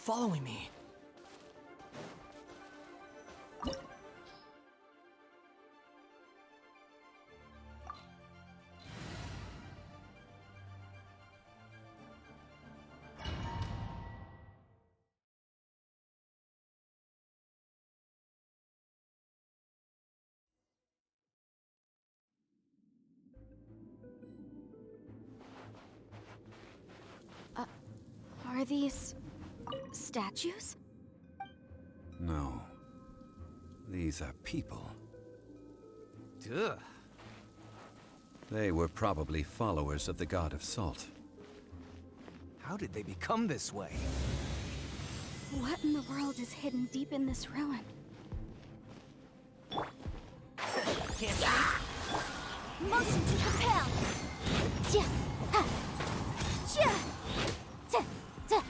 following me. Are these statues? No. These are people. Ugh. They were probably followers of the god of salt. How did they become this way? What in the world is hidden deep in this ruin? Can't see? Motion to compel! Ja, ha, ja, ta, ta.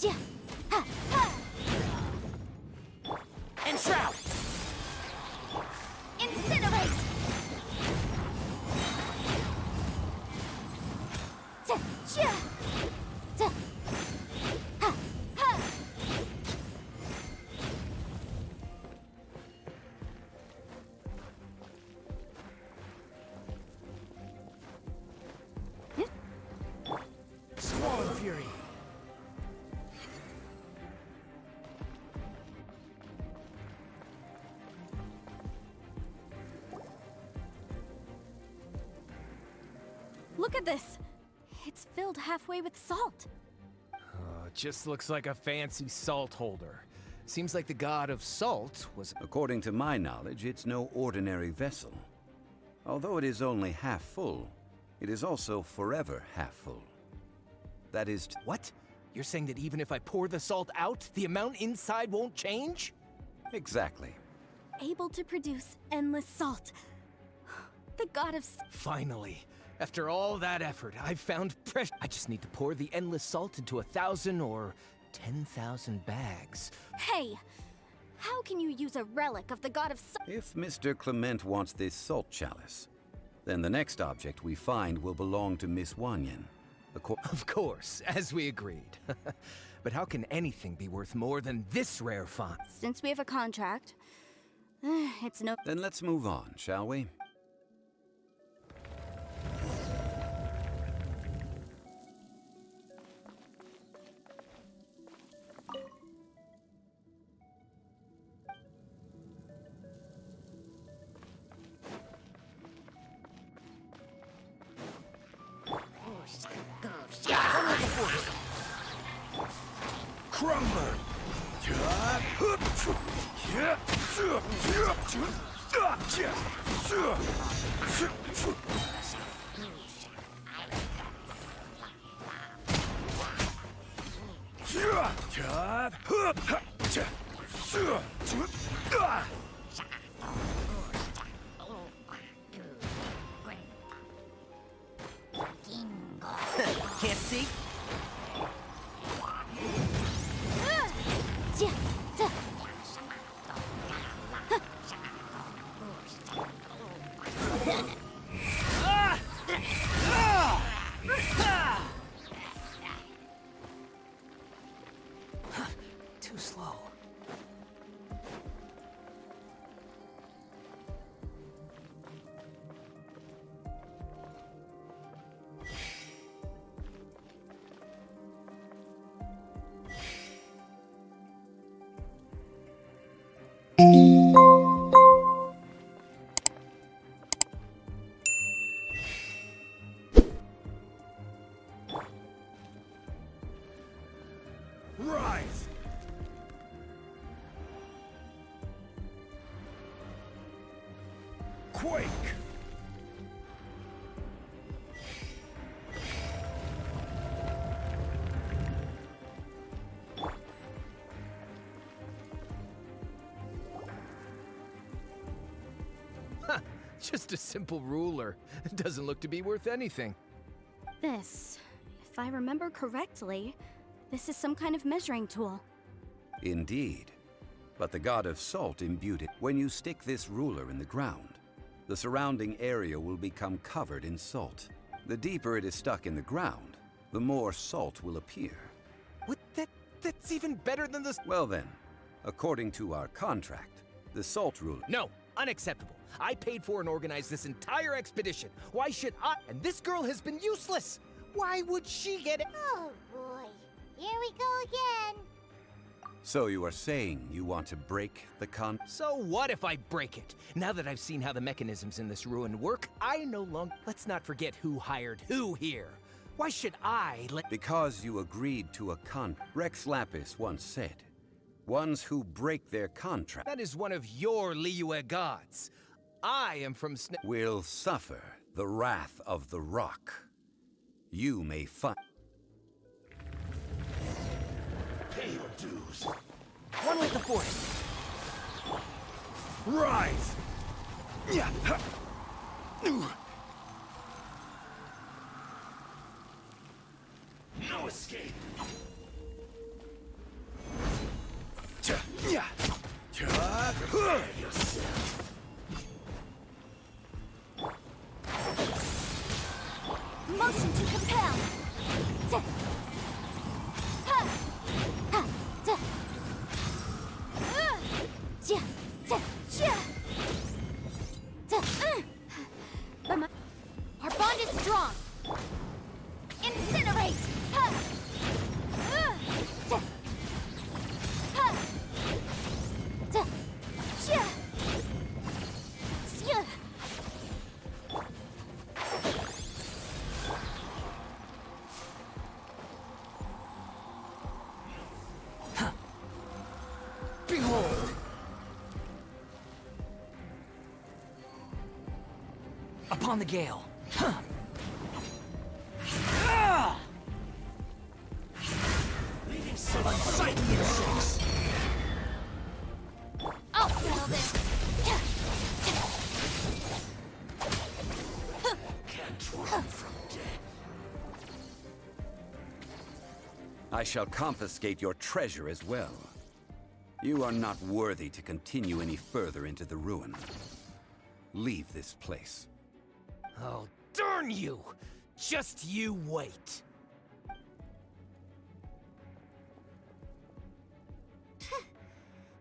Ja, ha, ha. Enshroud! Incinerate! Ta, ja, ta, ha, ha. Squall and Fury! Look at this! It's filled halfway with salt. It just looks like a fancy salt holder. Seems like the god of salt was... According to my knowledge, it's no ordinary vessel. Although it is only half full, it is also forever half full. That is What? You're saying that even if I pour the salt out, the amount inside won't change? exactly. Able to produce endless salt. The god of... Finally. After all that effort, I've found precious... I just need to pour the endless salt into 1,000 or 10,000 bags. Hey! How can you use a relic of the god of salt? If Mr. Clement wants this salt chalice, then the next object we find will belong to Miss Wanyan. Of course, as we agreed. But how can anything be worth more than this rare find? Since we have a contract, it's no... Then let's move on, shall we? Crumbler! Can't see? Too slow. Rise! Quake! Huh, just a simple ruler. It doesn't look to be worth anything. This, if I remember correctly, this is some kind of measuring tool. Indeed. But the god of salt imbued it. When you stick this ruler in the ground, the surrounding area will become covered in salt. The deeper it is stuck in the ground, the more salt will appear. What? That's even better than the... Well then, according to our contract, the salt rule... No, unacceptable. I paid for and organized this entire expedition. Why should I... And this girl has been useless. Why would she get it? Oh boy, here we go again. So you are saying you want to break the So what if I break it? Now that I've seen how the mechanisms in this ruin work, I no longer... Let's not forget who hired who here. Why should I let... Because you agreed to a Rex Lapis once said, ones who break their contract... That is one of your Liyue gods. I am from will suffer the wrath of the rock. You may find... Pay your dues. One with the force. Rise! Yeah. No escape. Yeah. Prepare yourself. Motion to compel. Our bond is strong. Incinerate. Behold! Upon the gale. Huh. Ah! Leading some unsightly insects. I'll settle this. Can't run from death. I shall confiscate your treasure as well. You are not worthy to continue any further into the ruin. Leave this place. Oh, darn you! Just you wait.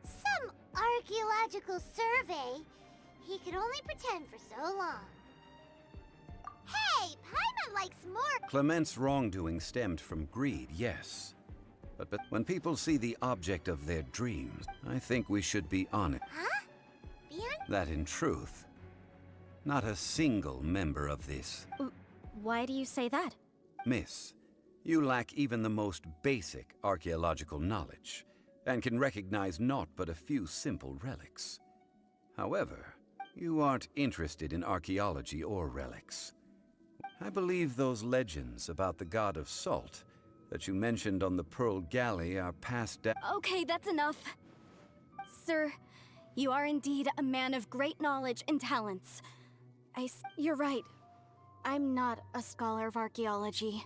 Some archaeological survey. He could only pretend for so long. Hey, Paimon likes more. Clement's wrongdoing stemmed from greed, yes. But when people see the object of their dreams, I think we should be honest. Huh? Beyond? That in truth, not a single member of this. Why do you say that? Miss, you lack even the most basic archaeological knowledge, and can recognize naught but a few simple relics. However, you aren't interested in archaeology or relics. I believe those legends about the god of salt that you mentioned on the Pearl Galley are passed down. Okay, that's enough. Sir, you are indeed a man of great knowledge and talents. You're right. I'm not a scholar of archaeology.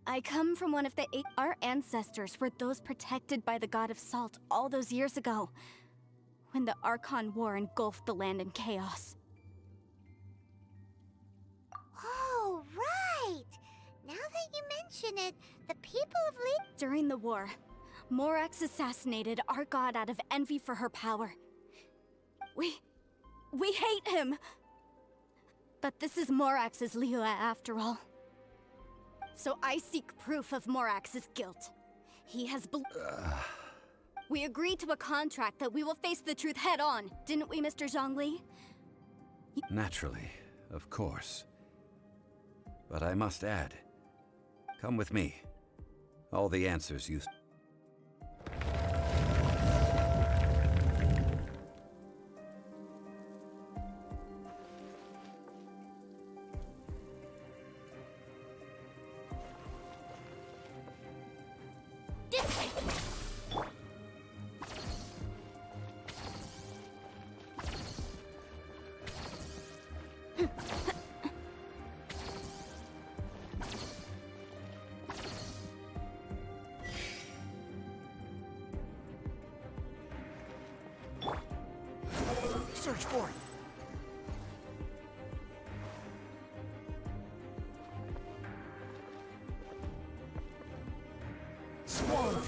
I come from one of the eight... Our ancestors were those protected by the god of salt all those years ago, when the Archon War engulfed the land in chaos. Oh, right. Now that you mention it, the people of During the war, Morax assassinated our god out of envy for her power. We hate him! But this is Morax's Liyue after all. So I seek proof of Morax's guilt. He has We agreed to a contract that we will face the truth head on, didn't we, Mr. Zhongli? Naturally, of course. But I must add, come with me. All the answers you... this way. Search for it.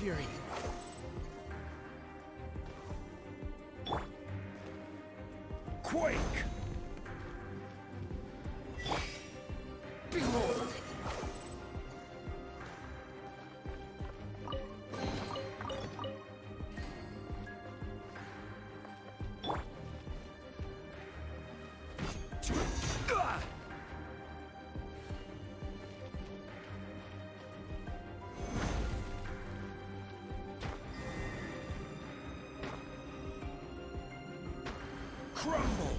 fury. Quake! Behold! Crumble!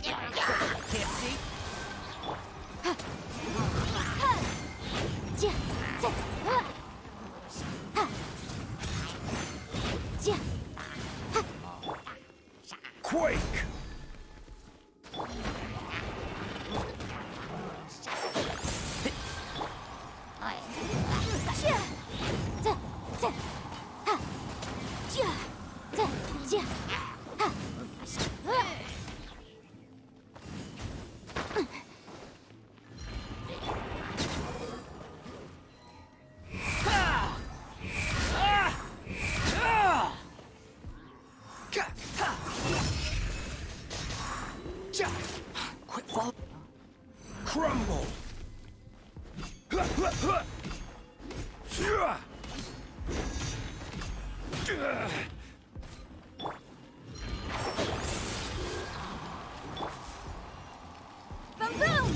Can't see? Quake! Quit fall. Crumble! Boom boom!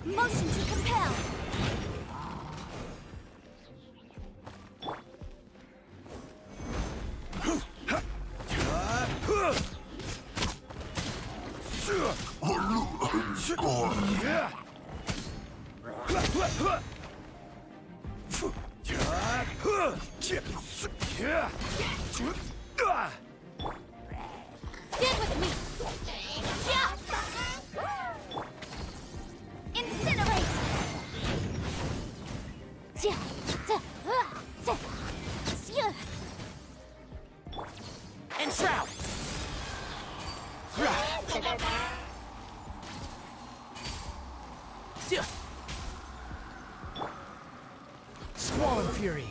Motion to compel! Stand with me! Incinerate! Enshroud! Squall and fury.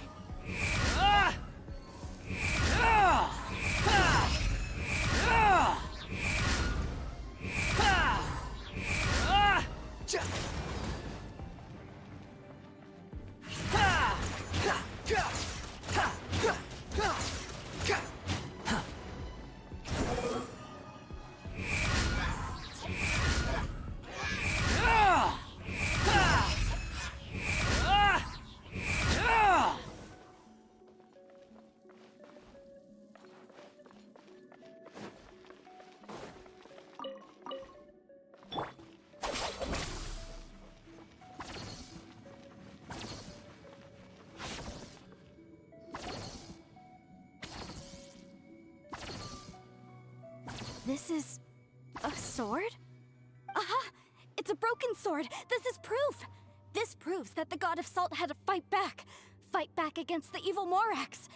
This is a sword? Aha! It's a broken sword! This is proof! This proves that the god of salt had to fight back against the evil Morax.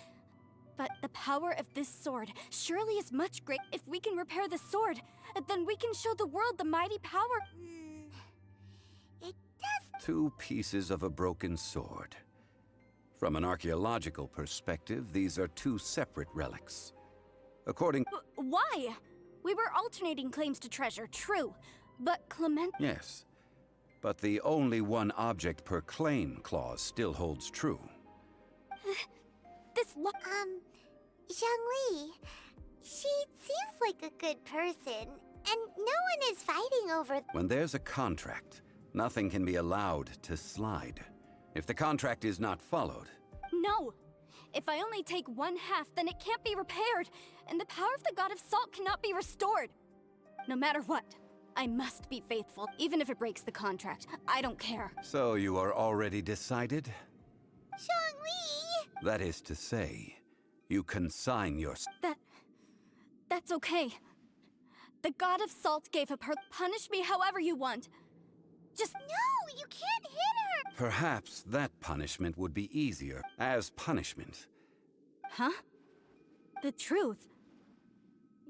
But the power of this sword surely is much greater. If we can repair the sword, then we can show the world the mighty power. It does. 2 pieces of a broken sword. From an archaeological perspective, these are 2 separate relics. According... Why? We were alternating claims to treasure, true. But Clement... Yes. But the only one object per claim clause still holds true. This Zhongli, she seems like a good person, and no one is fighting over... When there's a contract, nothing can be allowed to slide. If the contract is not followed... No! If I only take 1/2, then it can't be repaired, and the power of the god of salt cannot be restored. No matter what, I must be faithful, even if it breaks the contract. I don't care. So you are already decided? Zhongli! That is to say, you consign your... That's okay. The god of salt gave up her... Punish me however you want. Just... No, you can't hit her! Perhaps that punishment would be easier as punishment. Huh? The truth?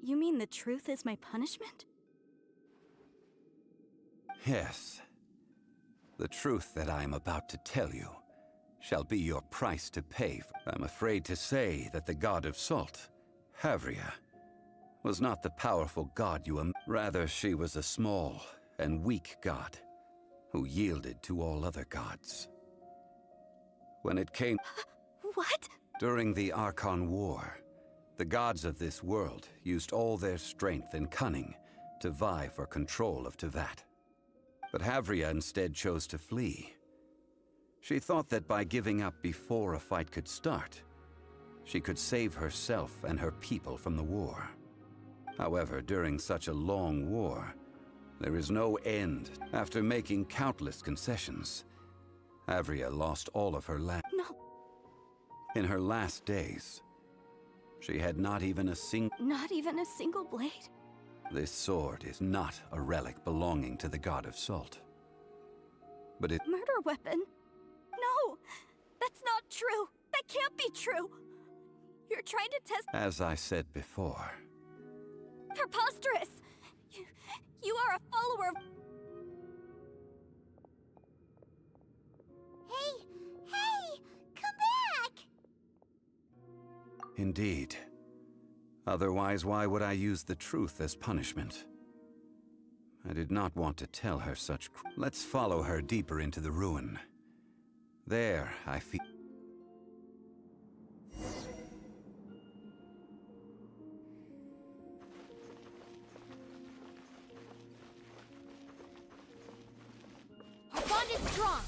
You mean the truth is my punishment? Yes. The truth that I am about to tell you shall be your price to pay. I'm afraid to say that the god of salt, Havria, was not the powerful god you rather she was a small and weak god who yielded to all other gods. When it came... What? During the Archon War, the gods of this world used all their strength and cunning to vie for control of Tevat. But Havria instead chose to flee. She thought that by giving up before a fight could start, she could save herself and her people from the war. However, during such a long war, there is no end. After making countless concessions, Havria lost all of her land. No. In her last days, she had not even a single blade? This sword is not a relic belonging to the god of salt. But it... Murder weapon? No! That's not true! That can't be true! You're trying to test... As I said before... Preposterous! You are a follower of... Hey! Come back! Indeed. Otherwise, why would I use the truth as punishment? I did not want to tell her such... Let's follow her deeper into the ruin. There, I feel... Our bond is strong!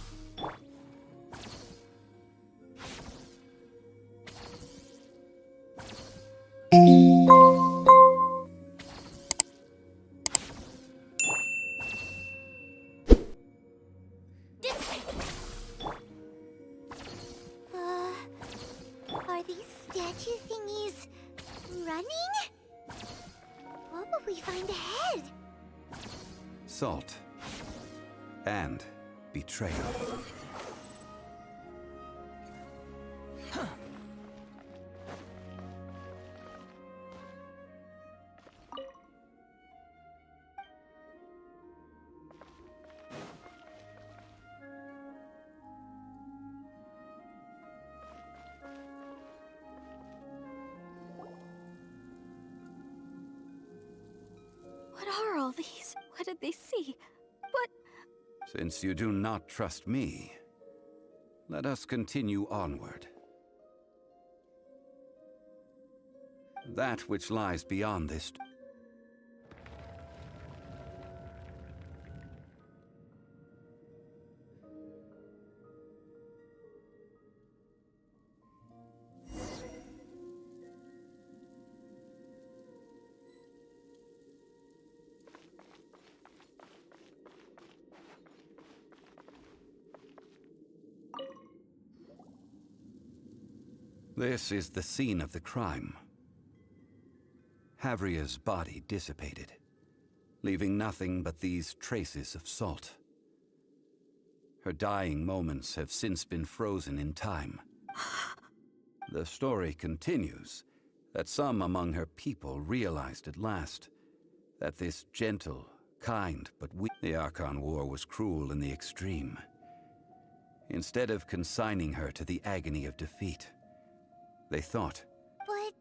Are these statue thingies running? What will we find ahead? Salt. And betrayal. What are all these? What did they see? What? Since you do not trust me, let us continue onward. That which lies beyond this... This is the scene of the crime. Havria's body dissipated, leaving nothing but these traces of salt. Her dying moments have since been frozen in time. The story continues that some among her people realized at last that this gentle, kind, but weak... The Archon War was cruel in the extreme. Instead of consigning her to the agony of defeat, they thought, But...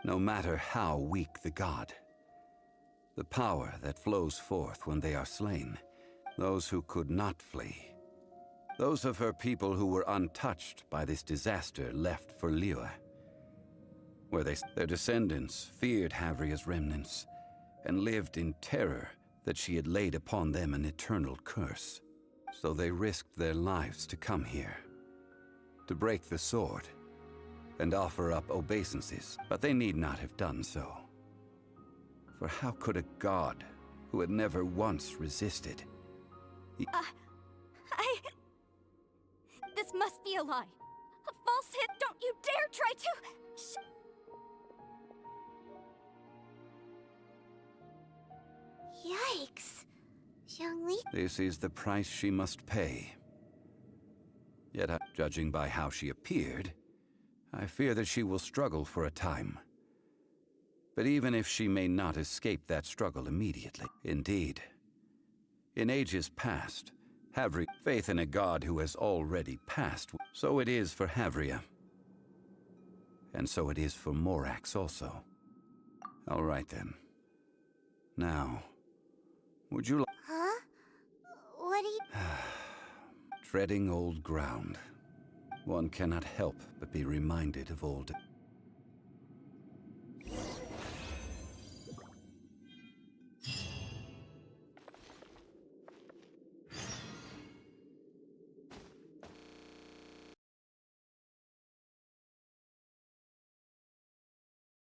no matter how weak the god, the power that flows forth when they are slain, those who could not flee, those of her people who were untouched by this disaster left for Liyue, where their descendants feared Havria's remnants and lived in terror that she had laid upon them an eternal curse. So they risked their lives to come here, to break the sword, and offer up obeisances, but they need not have done so. For how could a god who had never once resisted... This must be a lie. A false hit, don't you dare try to... Yikes. Zhongli This is the price she must pay. Yet, judging by how she appeared, I fear that she will struggle for a time. But even if she may not escape that struggle immediately, indeed, in ages past, Havria faith in a god who has already passed. So it is for Havria. And so it is for Morax also. All right then. Now, would you like... Huh? What do you... Treading old ground. One cannot help but be reminded of old...